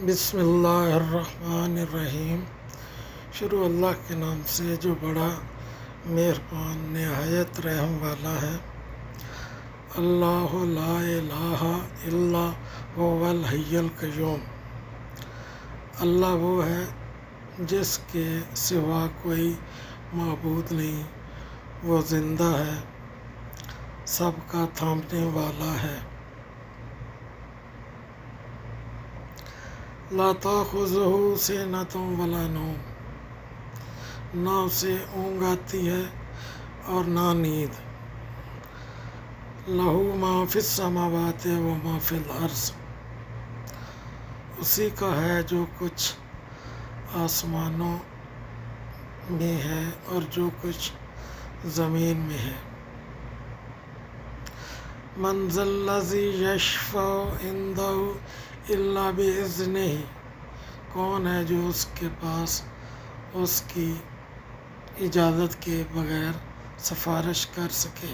بسم اللہ الرحمن الرحیم۔ شروع اللہ کے نام سے جو بڑا مہربان نہایت رحم والا ہے۔ اللہ لا الہ الا هو الحی القیوم۔ اللہ وہ ہے جس کے سوا کوئی معبود نہیں، وہ زندہ ہے، سب کا تھامنے والا ہے۔ لا تأخذہ سنۃ ولا نوم، نہ اسے اونگ آتی ہے اور نہ نیند۔ لہ ما فی السماوات و ما فی الارض، اسی کا ہے جو کچھ آسمانوں میں ہے اور جو کچھ زمین میں ہے۔ من ذا الذی یشفع عندہ الا باذنہ، کون ہے جو اس کے پاس اس کی اجازت کے بغیر سفارش کر سکے۔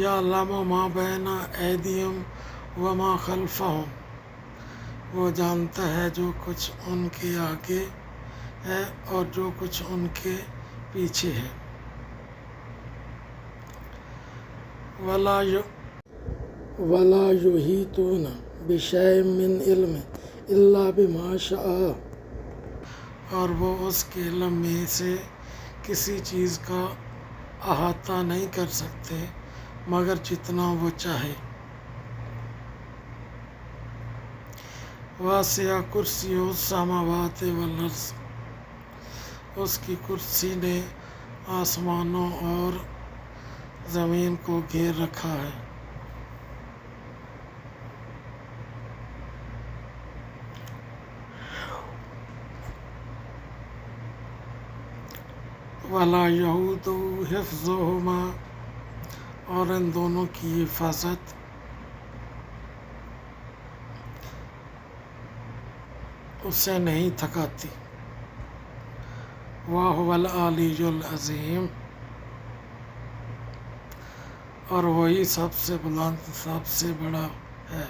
یعلم ما بین ایدیہم وما خلفہم، وہ جانتا ہے جو کچھ ان کے آگے ہے اور جو کچھ ان کے پیچھے ہے۔ ولا یحیطون بشیء من علمہ الا بما شاء، اور وہ اس کے علم میں سے کسی چیز کا احاطہ نہیں کر سکتے مگر جتنا وہ چاہے۔ وسع کرسیہ السماوات والارض، اس کی کرسی نے آسمانوں اور زمین کو گھیر رکھا ہے۔ ولا یؤودہ حفظہما، اور ان دونوں کی حفاظت اسے نہیں تھکاتی۔ وہو العلی العظیم، اور وہی سب سے بلند، سب سے بڑا ہے۔